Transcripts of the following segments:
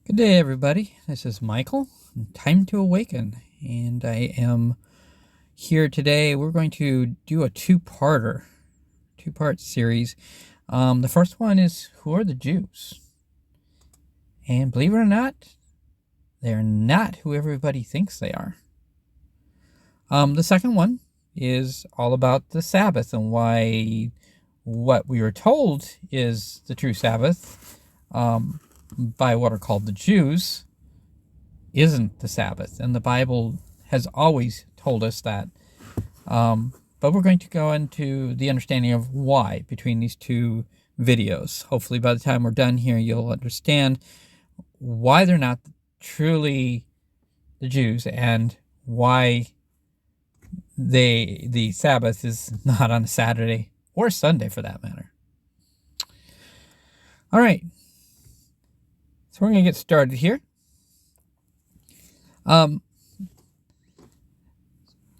Good day, everybody. This is Michael. Time to Awaken. And I am here today. We're going to do a two-part series. The first one is, who are the Jews? And believe it or not, they're not who everybody thinks they are. The second one is all about the Sabbath and why what we were told is the true Sabbath by what are called the Jews isn't the Sabbath. And the Bible has always told us that. But we're going to go into the understanding of why between these two videos. Hopefully by the time we're done here, you'll understand why they're not truly the Jews and why the Sabbath is not on a Saturday or Sunday for that matter. All right. So we're going to get started here.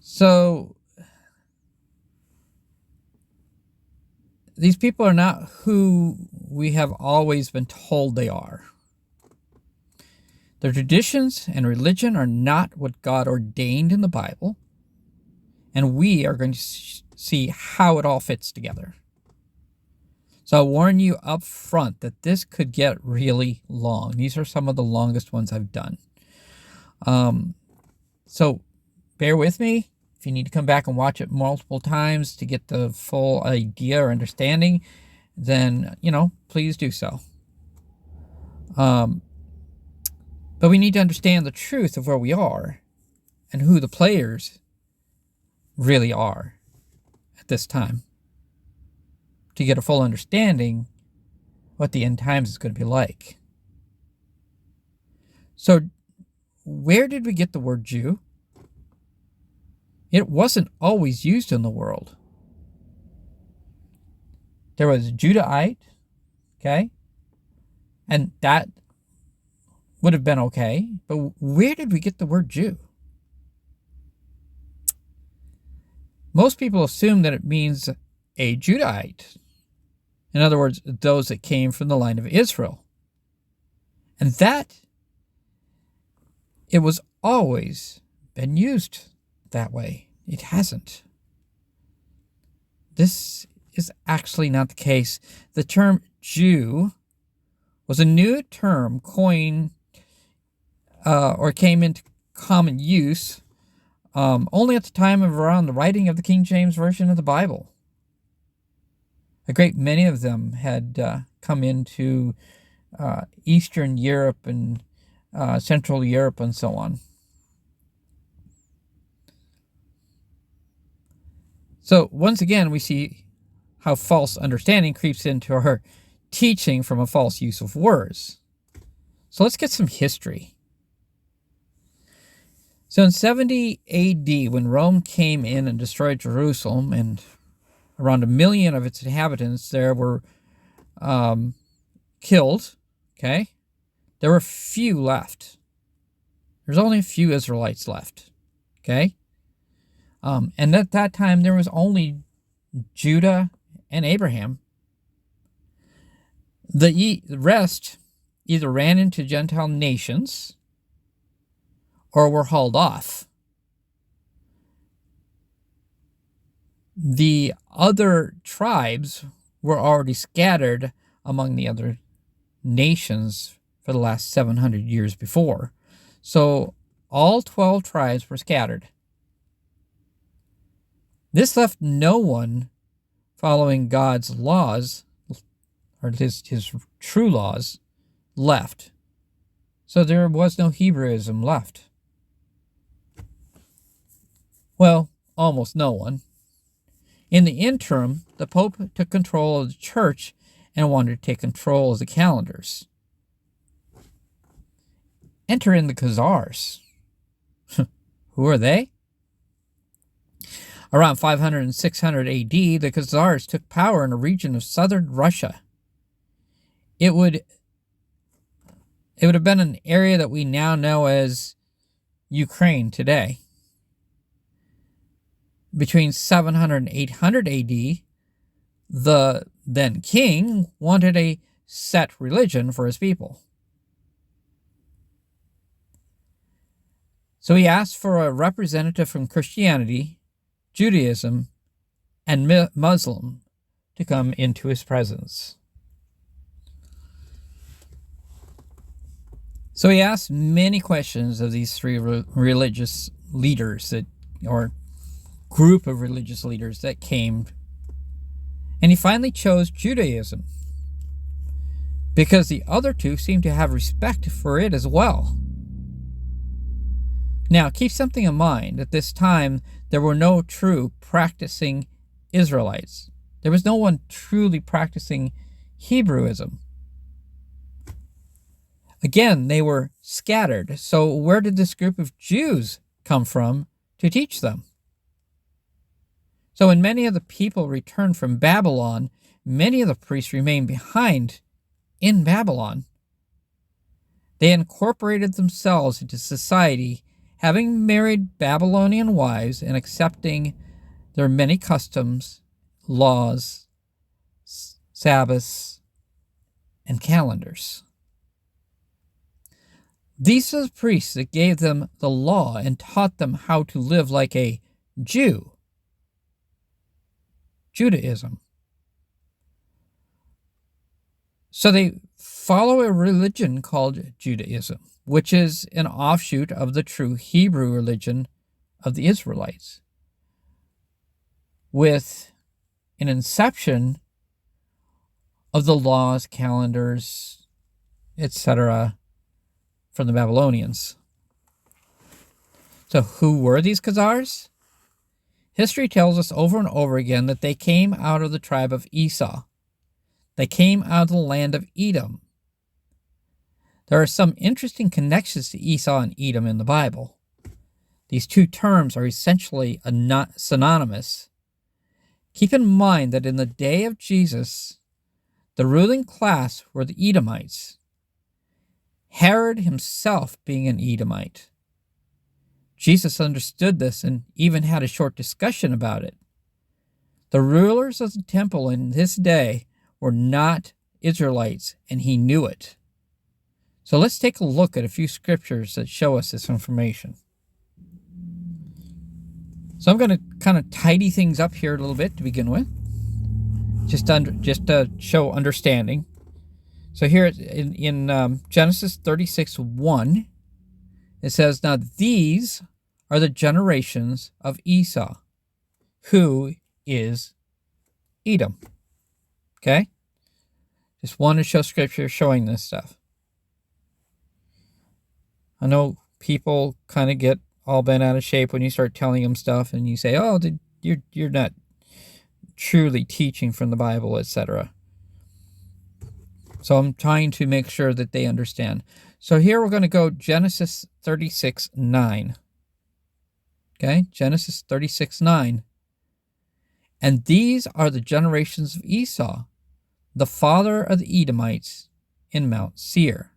So these people are not who we have always been told they are. Their traditions and religion are not what God ordained in the Bible, and we are going to see how it all fits together. So I'll warn you up front that this could get really long. These are some of the longest ones I've done. So bear with me. If you need to come back and watch it multiple times to get the full idea or understanding, then, please do so. But we need to understand the truth of where we are and who the players really are at this time to get a full understanding what the end times is going to be like. So where did we get the word Jew? It wasn't always used in the world. There was Judahite, okay? And that would have been okay. But where did we get the word Jew? Most people assume that it means a Judahite. In other words, those that came from the line of Israel. And that it was always been used that way. It hasn't. This is actually not the case. The term Jew was a new term coined or came into common use only at the time of around the writing of the King James Version of the Bible. A great many of them had come into Eastern Europe and Central Europe and so on. So once again, we see how false understanding creeps into our teaching from a false use of words. So let's get some history. So in 70 AD, when Rome came in and destroyed Jerusalem, and around 1 million of its inhabitants there were killed, okay? There were few left. There's only a few Israelites left, okay? And at that time, there was only Judah and Abraham. The rest either ran into Gentile nations or were hauled off. The other tribes were already scattered among the other nations for the last 700 years before. So all 12 tribes were scattered. This left no one following God's laws, or his true laws, left. So there was no Hebraism left. Well, almost no one. In the interim, the Pope took control of the church and wanted to take control of the calendars. Enter in the Khazars. Who are they? Around 500 and 600 AD, the Khazars took power in a region of southern Russia. It would have been an area that we now know as Ukraine today. Between 700 and 800 AD, the then king wanted a set religion for his people. So he asked for a representative from Christianity, Judaism, and Muslim to come into his presence. So he asked many questions of these three religious leaders or group of religious leaders that came. And he finally chose Judaism because the other two seemed to have respect for it as well. Now, keep something in mind. At this time, there were no true practicing Israelites. There was no one truly practicing Hebrewism. Again, they were scattered. So where did this group of Jews come from to teach them? So when many of the people returned from Babylon, many of the priests remained behind in Babylon. They incorporated themselves into society, having married Babylonian wives and accepting their many customs, laws, Sabbaths, and calendars. These are the priests that gave them the law and taught them how to live like a Jew. Judaism. So they follow a religion called Judaism, which is an offshoot of the true Hebrew religion of the Israelites, with an inception of the laws, calendars, etc., from the Babylonians. So who were these Khazars? History tells us over and over again that they came out of the tribe of Esau. They came out of the land of Edom. There are some interesting connections to Esau and Edom in the Bible. These two terms are essentially synonymous. Keep in mind that in the day of Jesus, the ruling class were the Edomites, Herod himself being an Edomite. Jesus understood this and even had a short discussion about it. The rulers of the temple in this day were not Israelites, and he knew it. So let's take a look at a few scriptures that show us this information. So I'm going to kind of tidy things up here a little bit to begin with, just to show understanding. So here in Genesis 36:1, it says, "Now these are the generations of Esau, who is Edom." Okay? Just want to show scripture showing this stuff. I know people kind of get all bent out of shape when you start telling them stuff and you say, "Oh, you're not truly teaching from the Bible," etc. So I'm trying to make sure that they understand. So here we're going to go Genesis 36:9. Okay, Genesis 36:9. "And these are the generations of Esau, the father of the Edomites in Mount Seir."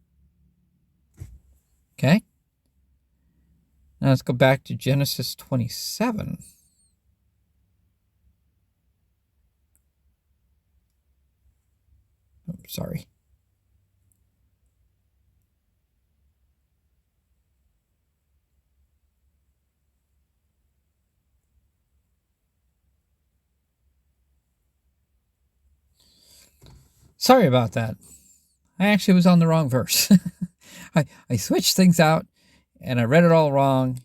Okay. Now let's go back to Genesis 27. Oh, sorry. Sorry about that. I actually was on the wrong verse. I switched things out and I read it all wrong.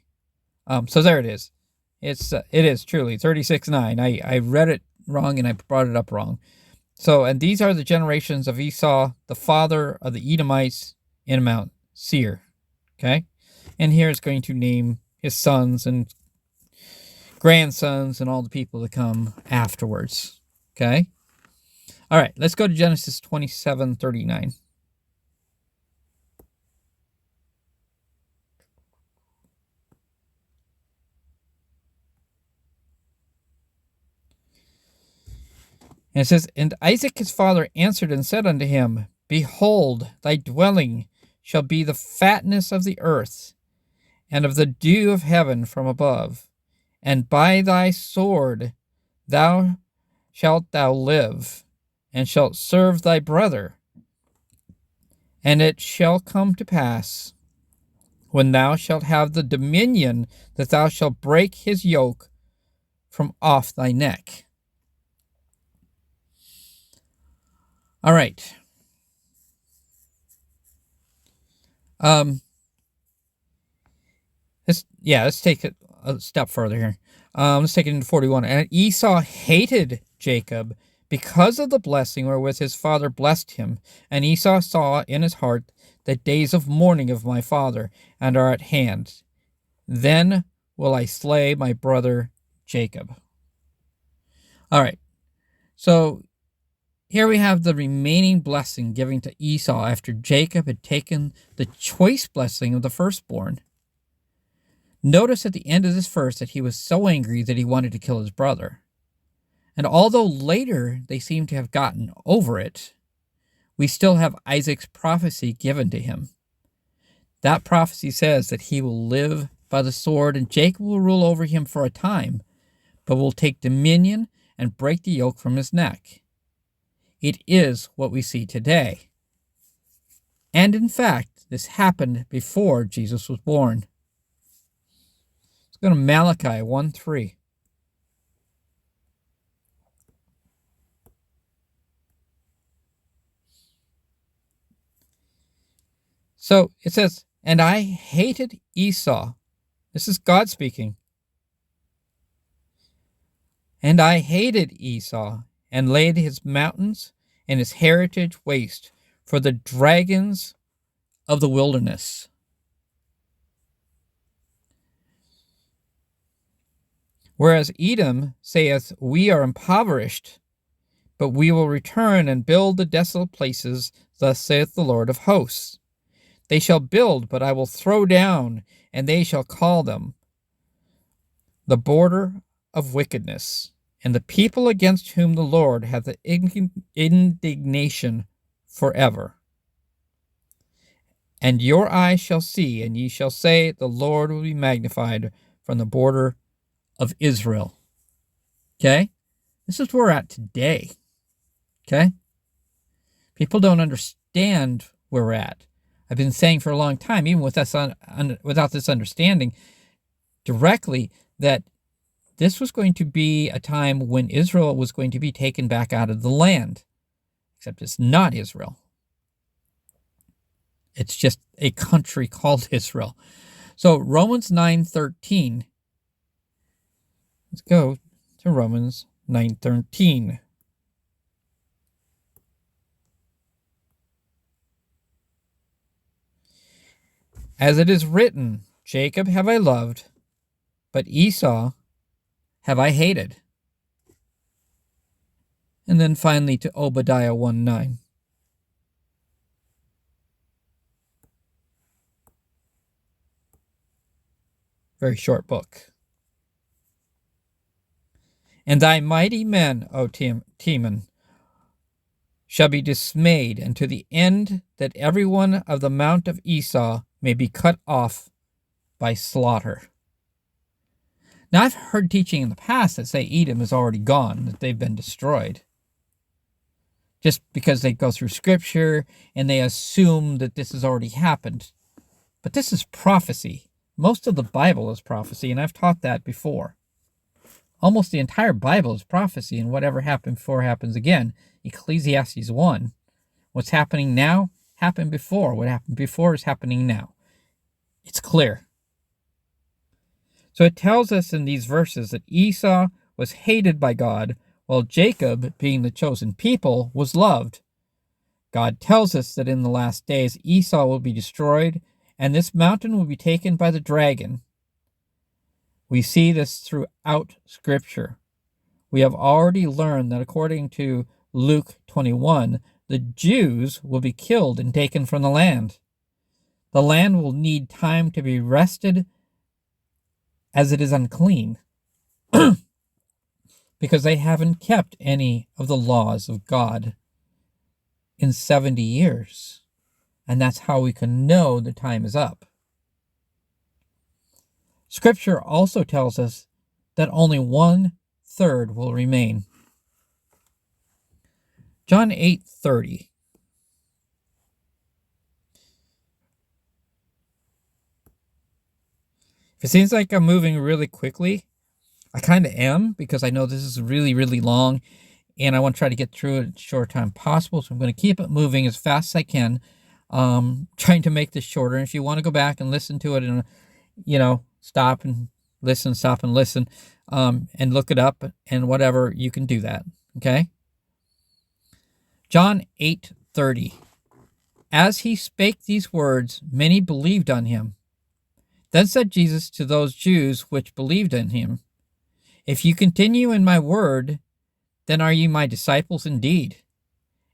So there it is. It is truly 36:9. I read it wrong and I brought it up wrong. So, "And these are the generations of Esau, the father of the Edomites in Mount Seir." Okay? And here it's going to name his sons and grandsons and all the people that come afterwards. Okay? All right, let's go to Genesis 27:39. And it says, "And Isaac his father answered and said unto him, Behold, thy dwelling shall be the fatness of the earth, and of the dew of heaven from above. And by thy sword thou shalt thou live, and shalt serve thy brother. And it shall come to pass, when thou shalt have the dominion, that thou shalt break his yoke from off thy neck. All right. Let's take it a step further here. Let's take it into 41. And Esau hated Jacob because of the blessing wherewith his father blessed him. And Esau saw in his heart the days of mourning of my father, and are at hand. Then will I slay my brother Jacob. All right. So here we have the remaining blessing given to Esau after Jacob had taken the choice blessing of the firstborn. Notice at the end of this verse that he was so angry that he wanted to kill his brother. And although later they seem to have gotten over it, we still have Isaac's prophecy given to him. That prophecy says that he will live by the sword, and Jacob will rule over him for a time, but will take dominion and break the yoke from his neck. It is what we see today. And in fact, this happened before Jesus was born. Let's go to Malachi 1:3. So it says, and I hated Esau. This is God speaking. And I hated Esau, and laid his mountains and his heritage waste for the dragons of the wilderness. Whereas Edom saith, we are impoverished, but we will return and build the desolate places, thus saith the Lord of hosts. They shall build, but I will throw down, and they shall call them the border of wickedness, and the people against whom the Lord hath the indignation forever. And your eyes shall see, and ye shall say, the Lord will be magnified from the border of Israel. Okay? This is where we're at today. Okay? People don't understand where we're at. I've been saying for a long time, even with us without this understanding directly, that this was going to be a time when Israel was going to be taken back out of the land. Except it's not Israel. It's just a country called Israel. So Romans 9:13. Let's go to Romans 9:13. As it is written, Jacob have I loved, but Esau have I hated. And then finally to Obadiah 1:9. Very short book. And thy mighty men, O Teman, shall be dismayed, and to the end that every one of the mount of Esau may be cut off by slaughter. Now, I've heard teaching in the past that say Edom is already gone, that they've been destroyed. Just because they go through Scripture and they assume that this has already happened. But this is prophecy. Most of the Bible is prophecy, and I've taught that before. Almost the entire Bible is prophecy, and whatever happened before happens again. Ecclesiastes 1. What's happening now happened before. What happened before is happening now. It's clear. So it tells us in these verses that Esau was hated by God, while Jacob, being the chosen people, was loved. God tells us that in the last days Esau will be destroyed, and this mountain will be taken by the dragon. We see this throughout Scripture. We have already learned that according to Luke 21, the Jews will be killed and taken from the land. The land will need time to be rested as it is unclean because they haven't kept any of the laws of God in 70 years. And that's how we can know the time is up. Scripture also tells us that only 1/3 will remain. John 8:30. If it seems like I'm moving really quickly, I kind of am, because I know this is really, really long and I want to try to get through it in as short time possible. So I'm going to keep it moving as fast as I can, trying to make this shorter. And if you want to go back and listen to it and, stop and listen, and look it up and whatever, you can do that. Okay. John 8:30. As he spake these words, many believed on him. Then said Jesus to those Jews which believed in him, If you continue in my word, then are ye my disciples indeed,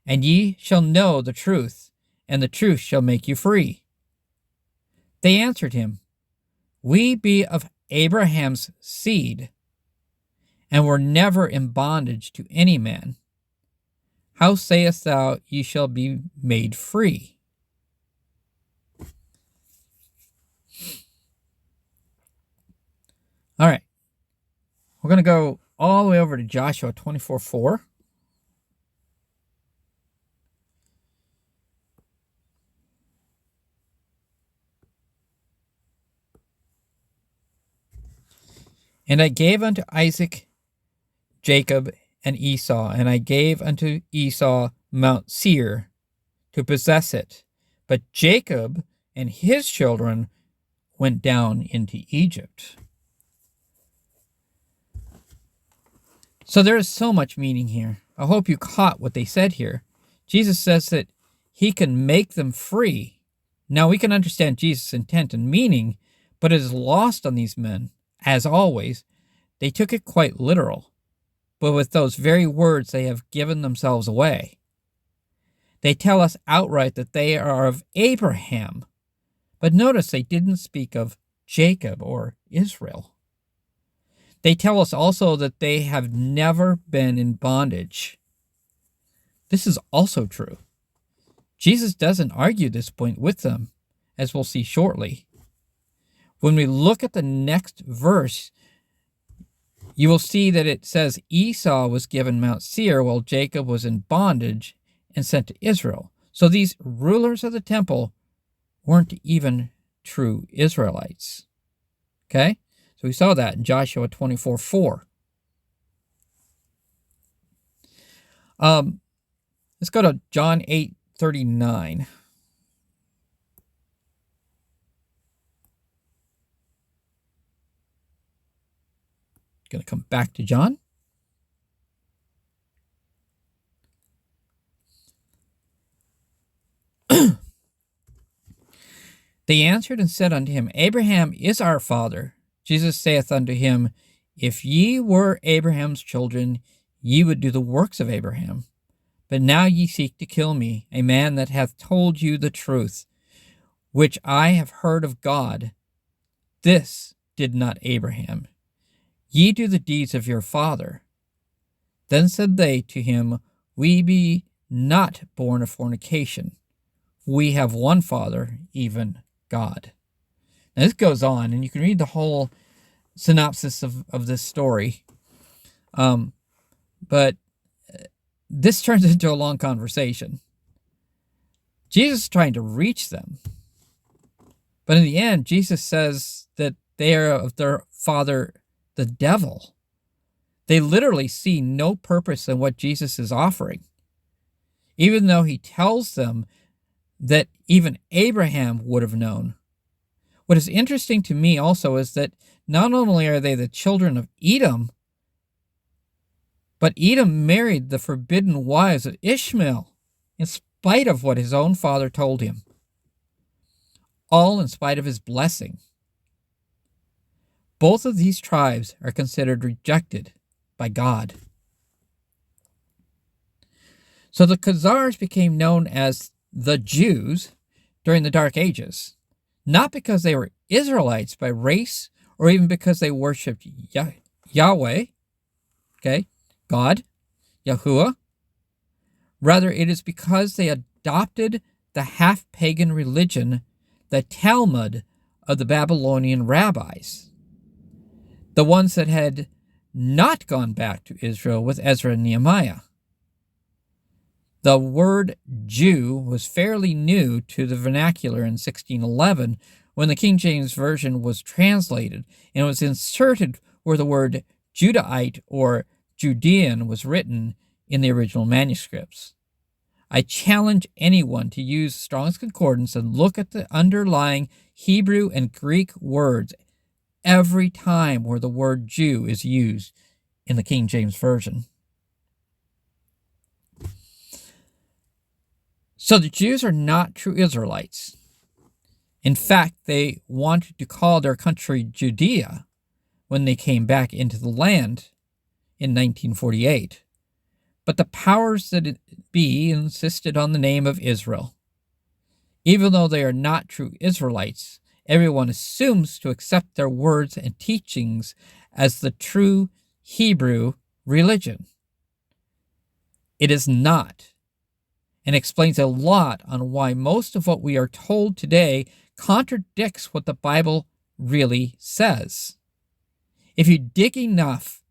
and ye shall know the truth, and the truth shall make you free. They answered him, We be of Abraham's seed, and were never in bondage to any man. How sayest thou, ye shall be made free? All right. We're going to go all the way over to Joshua 24:4. And I gave unto Isaac Jacob and Esau, and I gave unto Esau Mount Seir to possess it. But Jacob and his children went down into Egypt. So there is so much meaning here. I hope you caught what they said here. Jesus says that he can make them free. Now we can understand Jesus' intent and meaning, but it is lost on these men. As always, they took it quite literal. But with those very words, they have given themselves away. They tell us outright that they are of Abraham. But notice they didn't speak of Jacob or Israel. They tell us also that they have never been in bondage. This is also true. Jesus doesn't argue this point with them, as we'll see shortly. When we look at the next verse, you will see that it says Esau was given Mount Seir while Jacob was in bondage and sent to Israel. So these rulers of the temple weren't even true Israelites. Okay? So we saw that in Joshua 24:4. Let's go to John 8:39. Going to come back to John. They answered and said unto him, Abraham is our father. Jesus saith unto him, If ye were Abraham's children, ye would do the works of Abraham. But now ye seek to kill me, a man that hath told you the truth, which I have heard of God. This did not Abraham. Ye do the deeds of your father. Then said they to him, We be not born of fornication. We have one Father, even God. Now this goes on, and you can read the whole synopsis of this story. But this turns into a long conversation. Jesus is trying to reach them. But in the end, Jesus says that they are of their father, the devil. They literally see no purpose in what Jesus is offering, even though he tells them that even Abraham would have known. What is interesting to me also is that not only are they the children of Edom, but Edom married the forbidden wives of Ishmael in spite of what his own father told him. All in spite of his blessing. Both of these tribes are considered rejected by God. So the Khazars became known as the Jews during the Dark Ages, not because they were Israelites by race or even because they worshipped Yahweh, God, Yahuwah. Rather, it is because they adopted the half-pagan religion, the Talmud of the Babylonian rabbis, the ones that had not gone back to Israel with Ezra and Nehemiah. The word Jew was fairly new to the vernacular in 1611 when the King James Version was translated and was inserted where the word Judahite or Judean was written in the original manuscripts. I challenge anyone to use Strong's Concordance and look at the underlying Hebrew and Greek words every time where the word Jew is used in the King James Version. So the Jews are not true Israelites. In fact, they wanted to call their country Judea when they came back into the land in 1948. But the powers that be insisted on the name of Israel. Even though they are not true Israelites, everyone assumes to accept their words and teachings as the true Hebrew religion. It is not, and explains a lot on why most of what we are told today contradicts what the Bible really says. If you dig enough,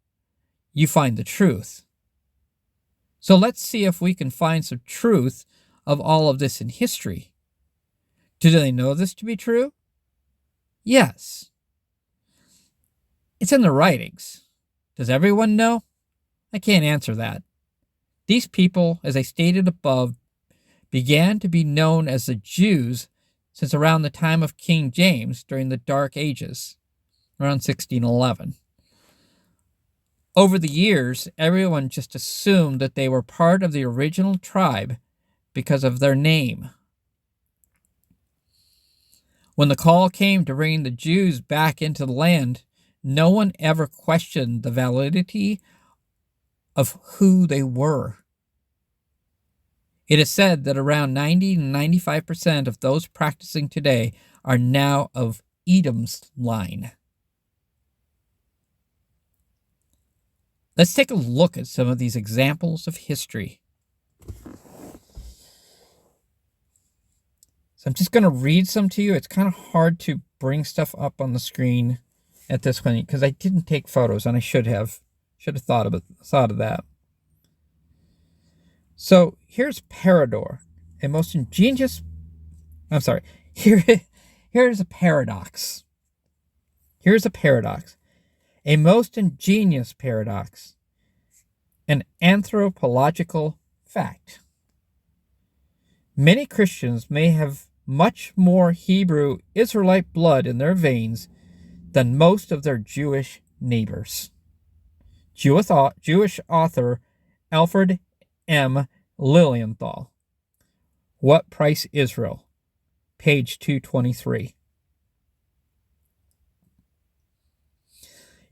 you find the truth. So let's see if we can find some truth of all of this in history. Do they know this to be true? Yes. It's in the writings. Does everyone know? I can't answer that. These people, as I stated above, began to be known as the Jews since around the time of King James during the Dark Ages, around 1611. Over the years, everyone just assumed that they were part of the original tribe because of their name. When the call came to bring the Jews back into the land, no one ever questioned the validity of who they were. It is said that around 90 to 95% of those practicing today are now of Edom's line. Let's take a look at some of these examples of history. So I'm just going to read some to you. It's kind of hard to bring stuff up on the screen at this point because I didn't take photos, and I should have thought of that. So here's Parador, a most ingenious. Here's a paradox. Here's a paradox. A most ingenious paradox, an anthropological fact. Many Christians may have much more Hebrew Israelite blood in their veins than most of their Jewish neighbors. Jewish author Alfred M. Lilienthal. What Price Israel? Page 223.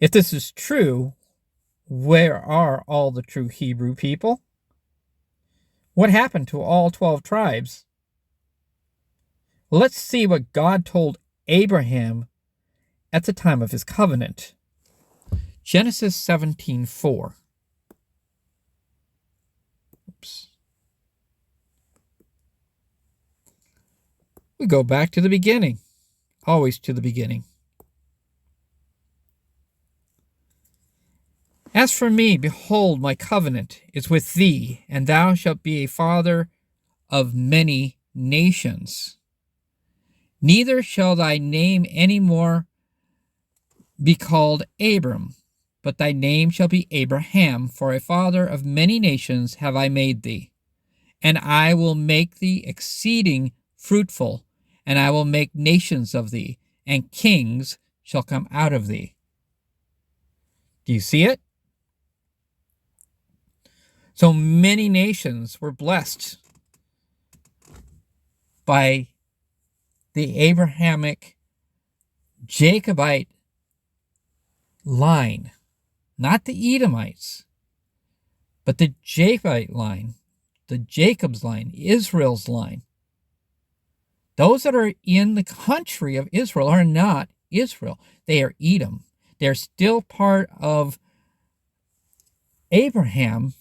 If this is true, where are all the true Hebrew people? What happened to all 12 tribes? Let's see what God told Abraham at the time of his covenant. Genesis 17:4. Oops. We go back to the beginning. Always to the beginning. As for me, behold, my covenant is with thee, and thou shalt be a father of many nations. Neither shall thy name any more be called Abram, but thy name shall be Abraham, for a father of many nations have I made thee. And I will make thee exceeding fruitful, and I will make nations of thee, and kings shall come out of thee. Do you see it? So many nations were blessed by the Abrahamic Jacobite line, not the Edomites, but the Jacobite line, the Jacob's line, Israel's line. Those that are in the country of Israel are not Israel. They are Edom. They're still part of Abraham,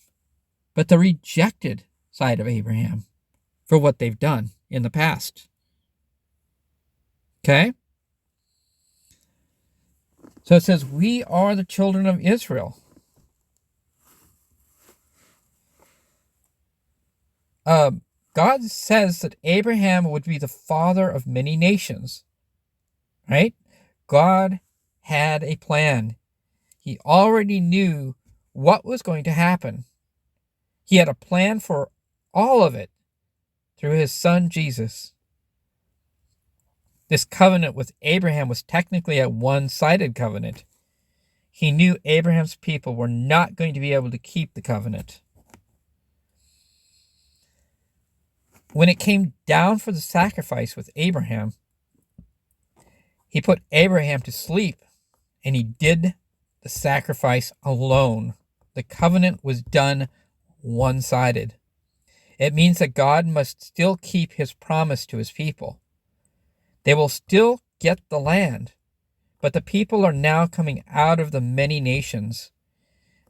but the rejected side of Abraham for what they've done in the past. Okay? So it says, we are the children of Israel. God says that Abraham would be the father of many nations. right? God had a plan. He already knew what was going to happen. He had a plan for all of it through his son Jesus. This covenant with Abraham was technically a one-sided covenant. He knew Abraham's people were not going to be able to keep the covenant. When it came down for the sacrifice with Abraham, he put Abraham to sleep, and he did the sacrifice alone. The covenant was done one-sided. It means that God must still keep his promise to his people. They will still get the land, but the people are now coming out of the many nations.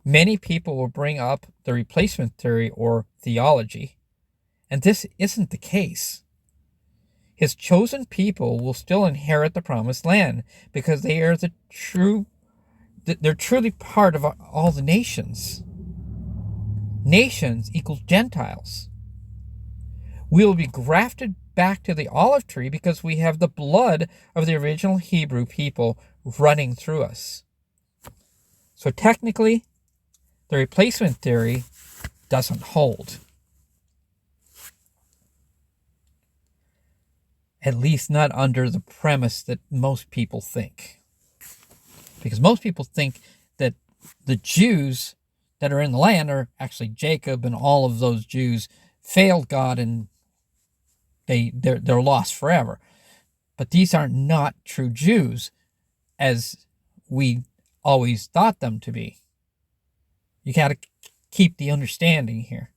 Many people will bring up the replacement theory or theology, and this isn't the case. His chosen people will still inherit the promised land because they are they're truly part of all the nations. Nations equal Gentiles. We will be grafted back to the olive tree because we have the blood of the original Hebrew people running through us. So technically, the replacement theory doesn't hold. At least not under the premise that most people think. Because most people think that the Jews that are in the land are actually Jacob, and all of those Jews failed God and they're lost forever. But these are not true Jews as we always thought them to be. You got to keep the understanding here.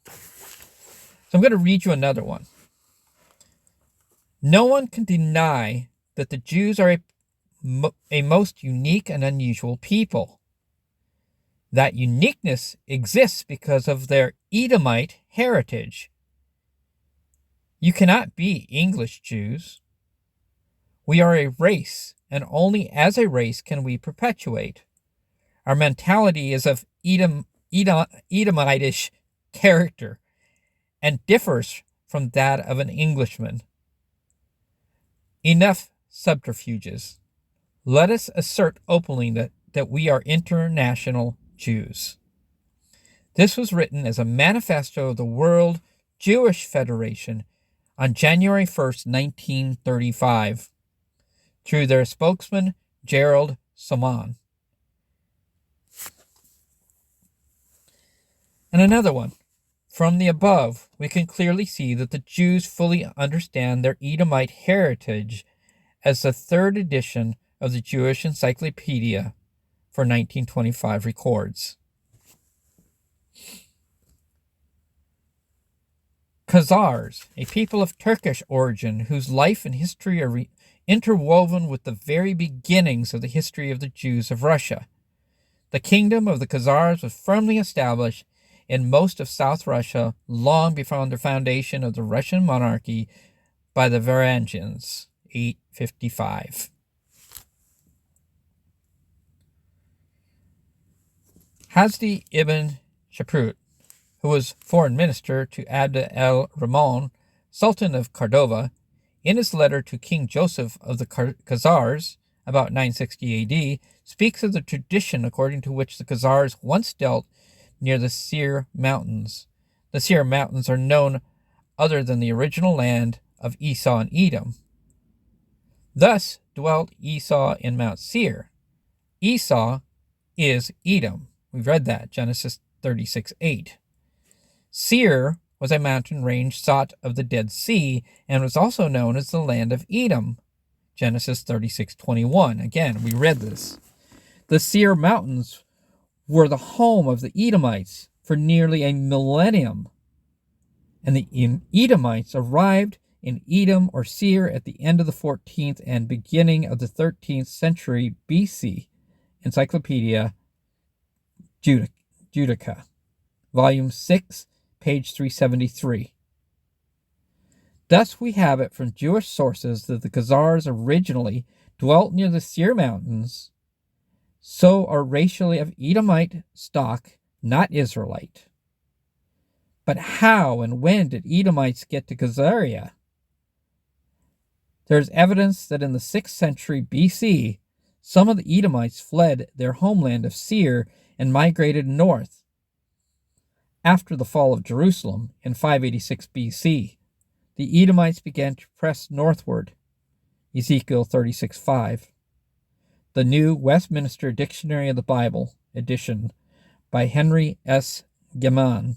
So I'm going to read you another one. No one can deny that the Jews are a most unique and unusual people. That uniqueness exists because of their Edomite heritage. You cannot be English Jews. We are a race, and only as a race can we perpetuate. Our mentality is of Edomitish character and differs from that of an Englishman. Enough subterfuges. Let us assert openly that we are international Jews. This was written as a manifesto of the World Jewish Federation on January 1st, 1935, through their spokesman, Gerald Salmon. And another one. From the above, we can clearly see that the Jews fully understand their Edomite heritage, as the third edition of the Jewish Encyclopedia for 1925 records. Khazars, a people of Turkish origin whose life and history are interwoven with the very beginnings of the history of the Jews of Russia. The kingdom of the Khazars was firmly established in most of South Russia long before the foundation of the Russian monarchy by the Varangians, 855. Hasdi ibn Shaprut, who was foreign minister to Abd el-Rahman, Sultan of Cordova, in his letter to King Joseph of the Khazars, about 960 AD, speaks of the tradition according to which the Khazars once dealt near the Seir Mountains. The Seir Mountains are known other than the original land of Esau and Edom. Thus dwelt Esau in Mount Seir. Esau is Edom. We've read that, Genesis 36:8. Seir was a mountain range south of the Dead Sea and was also known as the land of Edom, Genesis 36:21. Again, we read this. The Seir Mountains were the home of the Edomites for nearly a millennium, and the Edomites arrived in Edom or Seir at the end of the 14th and beginning of the 13th century BC. Encyclopedia Judica, Volume 6, page 373. Thus we have it from Jewish sources that the Khazars originally dwelt near the Seir Mountains, so are racially of Edomite stock, not Israelite. But how and when did Edomites get to Khazaria? There is evidence that in the 6th century BC, some of the Edomites fled their homeland of Seir and migrated north. After the fall of Jerusalem in 586 BC, the Edomites began to press northward. Ezekiel 36:5. The New Westminster Dictionary of the Bible, edition by Henry S. Geman,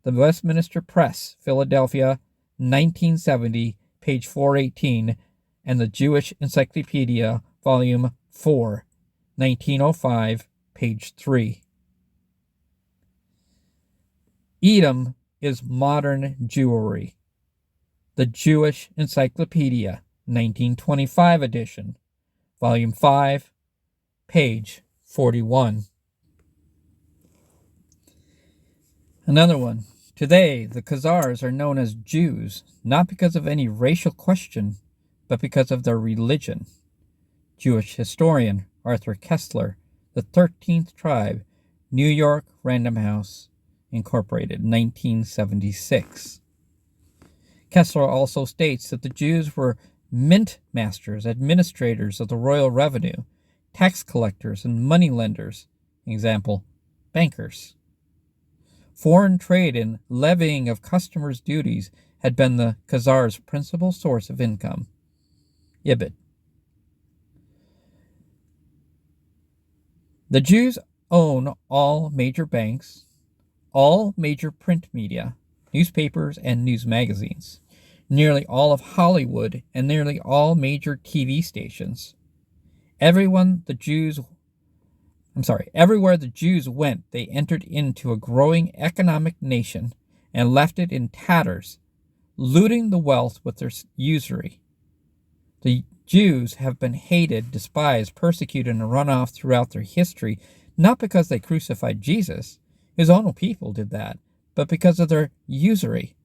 The Westminster Press, Philadelphia, 1970, page 418, and the Jewish Encyclopedia, volume 4, 1905, page 3. Edom is modern Jewry. The Jewish Encyclopedia, 1925 edition, volume 5, page 41. Another one. Today, the Khazars are known as Jews, not because of any racial question, but because of their religion. Jewish historian Arthur Kessler, The 13th Tribe, New York Random House, Incorporated, 1976. Kessler also states that the Jews were mint masters, administrators of the royal revenue, tax collectors, and money lenders. Example, bankers. Foreign trade and levying of customers' duties had been the Khazars' principal source of income. Ibid. The Jews own all major banks, all major print media, newspapers and news magazines, nearly all of Hollywood, and nearly all major TV stations. Everywhere the Jews went, they entered into a growing economic nation and left it in tatters, looting the wealth with their usury. The Jews have been hated, despised, persecuted, and run off throughout their history, not because they crucified Jesus, his own people did that, but because of their usury.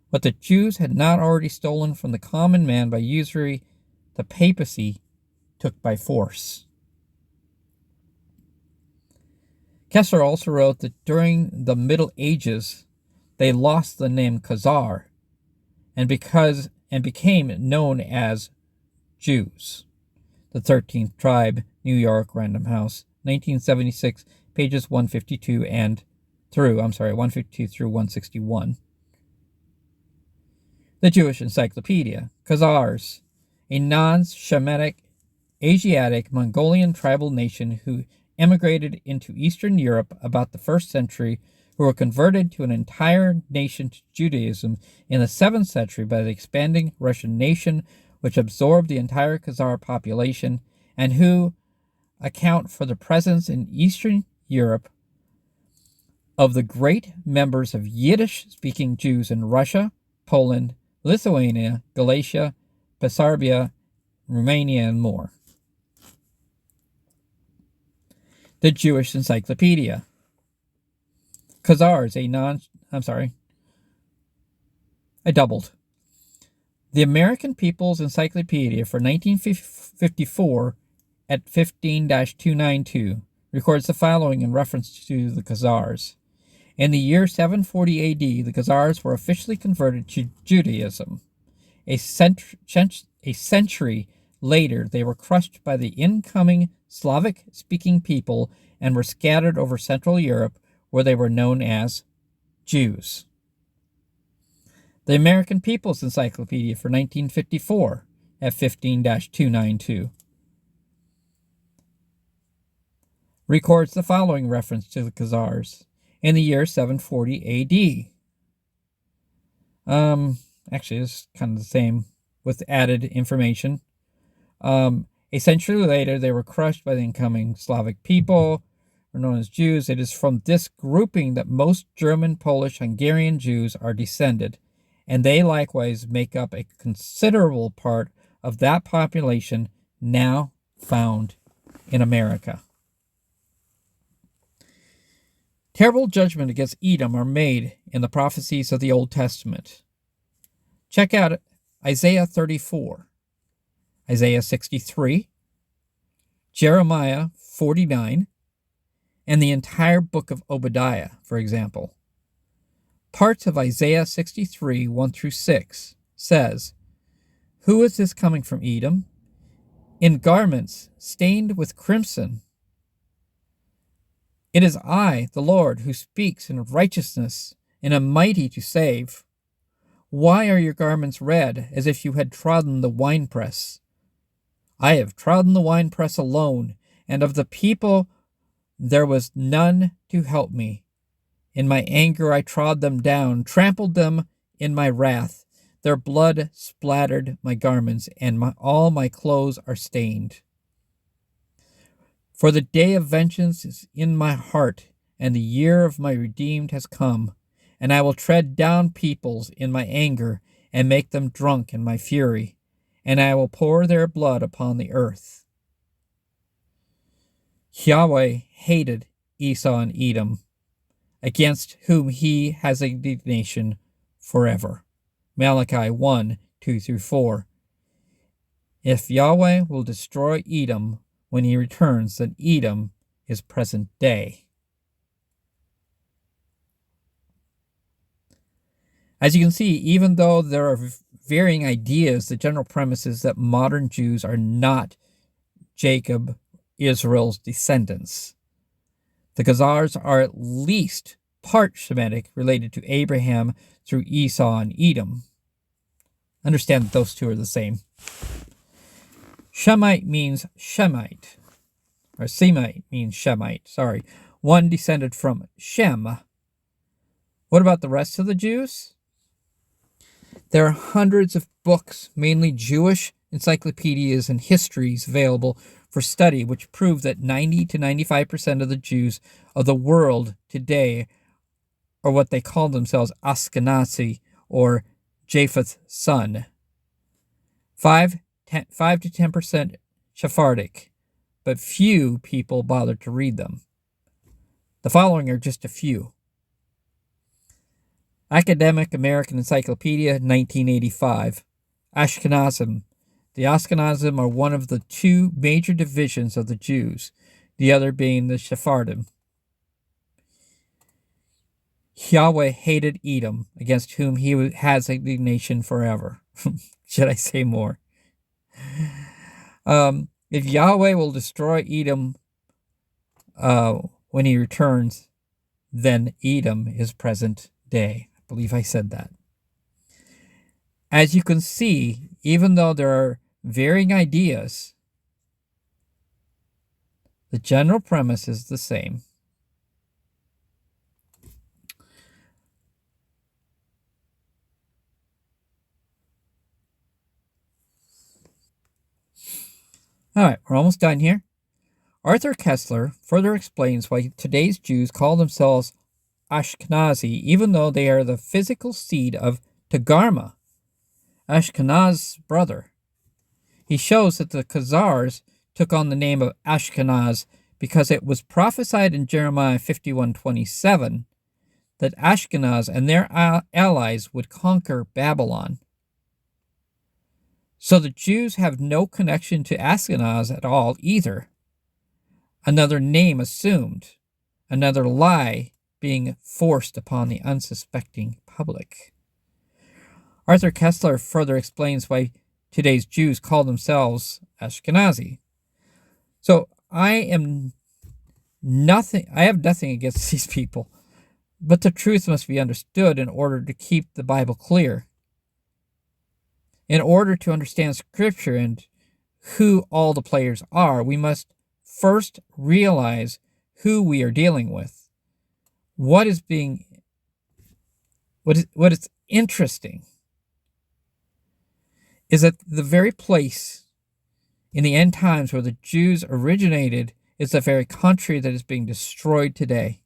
What the Jews had not already stolen from the common man by usury, the papacy took by force. Kessler also wrote that during the Middle Ages, they lost the name Khazar and became known as Jews. The 13th Tribe, New York Random House, 1976, pages 152 through 161. The Jewish Encyclopedia, Khazars, a non-Shemitic Asiatic Mongolian tribal nation who emigrated into Eastern Europe about the 1st century, who were converted to an entire nation to Judaism in the 7th century by the expanding Russian nation, which absorbed the entire Khazar population, and who account for the presence in Eastern Europe of the great members of Yiddish-speaking Jews in Russia, Poland, Lithuania, Galicia, Bessarabia, Romania, and more. The Jewish Encyclopedia. Khazars, I doubled. The American People's Encyclopedia for 1954 at 15-292 records the following in reference to the Khazars. In the year 740 AD, the Khazars were officially converted to Judaism. A century later, they were crushed by the incoming Slavic-speaking people and were scattered over Central Europe, where they were known as Jews. The American People's Encyclopedia for 1954 at 15-292 records the following reference to the Khazars. In the year 740 AD. Actually, it's kind of the same with added information. A century later, they were crushed by the incoming Slavic people, or known as Jews. It is from this grouping that most German, Polish, Hungarian Jews are descended, and they likewise make up a considerable part of that population now found in America. Terrible judgment against Edom are made in the prophecies of the Old Testament. Check out Isaiah 34, Isaiah 63, Jeremiah 49, and the entire book of Obadiah, for example. Parts of Isaiah 63, 1-6 says, Who is this coming from Edom? In garments stained with crimson. It is I, the Lord, who speaks in righteousness and am mighty to save. Why are your garments red, as if you had trodden the winepress? I have trodden the winepress alone, and of the people there was none to help me. In my anger I trod them down, trampled them in my wrath. Their blood splattered my garments, and all my clothes are stained. For the day of vengeance is in my heart, and the year of my redeemed has come. And I will tread down peoples in my anger, and make them drunk in my fury, and I will pour their blood upon the earth. Yahweh hated Esau and Edom, against whom he has indignation forever. Malachi 1, 2-4. If Yahweh will destroy Edom when he returns, then Edom is present day. As you can see, even though there are varying ideas, the general premise is that modern Jews are not Jacob, Israel's descendants. The Khazars are at least part Shemitic, related to Abraham through Esau and Edom. Understand that those two are the same. Shemite means Shemite, or Semite means Shemite, one descended from Shem. What about the rest of the Jews? There are hundreds of books, mainly Jewish encyclopedias and histories, available for study, which prove that 90 to 95% of the Jews of the world today are what they call themselves Ashkenazi, or Japheth's son. 5 to 10% Sephardic, but few people bother to read them. The following are just a few. Academic American Encyclopedia, 1985. Ashkenazim. The Ashkenazim are one of the two major divisions of the Jews, the other being the Sephardim. Yahweh hated Edom, against whom he has indignation forever. Should I say more? If Yahweh will destroy Edom when he returns, then Edom is present day. I believe I said that. As you can see, even though there are varying ideas, the general premise is the same. All right, we're almost done here. Arthur Koestler further explains why today's Jews call themselves Ashkenazi, even though they are the physical seed of Togarmah, Ashkenaz's brother. He shows that the Khazars took on the name of Ashkenaz because it was prophesied in Jeremiah 51:27 that Ashkenaz and their allies would conquer Babylon. So the Jews have no connection to Ashkenaz at all either. Another name assumed, another lie being forced upon the unsuspecting public. Arthur Koestler further explains why today's Jews call themselves Ashkenazi. So I have nothing against these people, but the truth must be understood in order to keep the Bible clear. In order to understand Scripture and who all the players are, we must first realize who we are dealing with. What is interesting is that the very place in the end times where the Jews originated is the very country that is being destroyed today.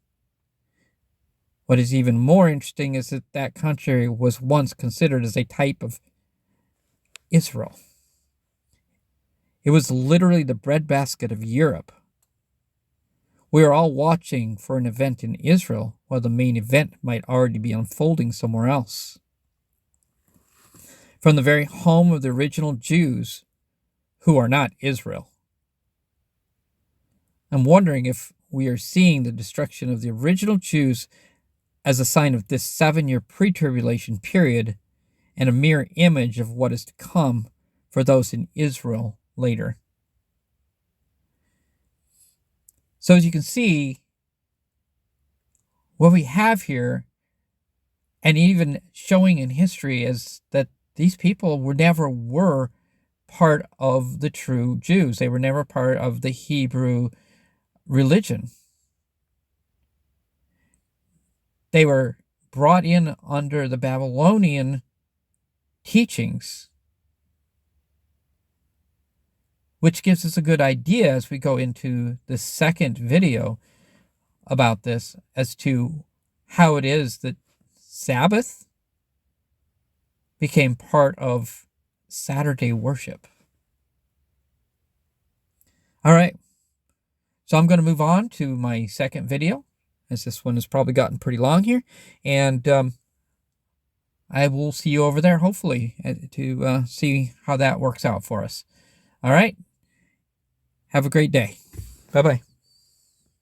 What is even more interesting is that that country was once considered as a type of Israel. It was literally the breadbasket of Europe. We are all watching for an event in Israel, while the main event might already be unfolding somewhere else. From the very home of the original Jews, who are not Israel. I'm wondering if we are seeing the destruction of the original Jews as a sign of this 7-year pre-tribulation period and a mere image of what is to come, for those in Israel later. So as you can see, what we have here, and even showing in history, is that these people never were part of the true Jews. They were never part of the Hebrew religion. They were brought in under the Babylonian teachings, which gives us a good idea as we go into the second video about this as to how it is that Sabbath became part of Saturday worship. All right, so I'm going to move on to my second video, as this one has probably gotten pretty long here, and I will see you over there, hopefully, to see how that works out for us. All right, have a great day. Bye-bye.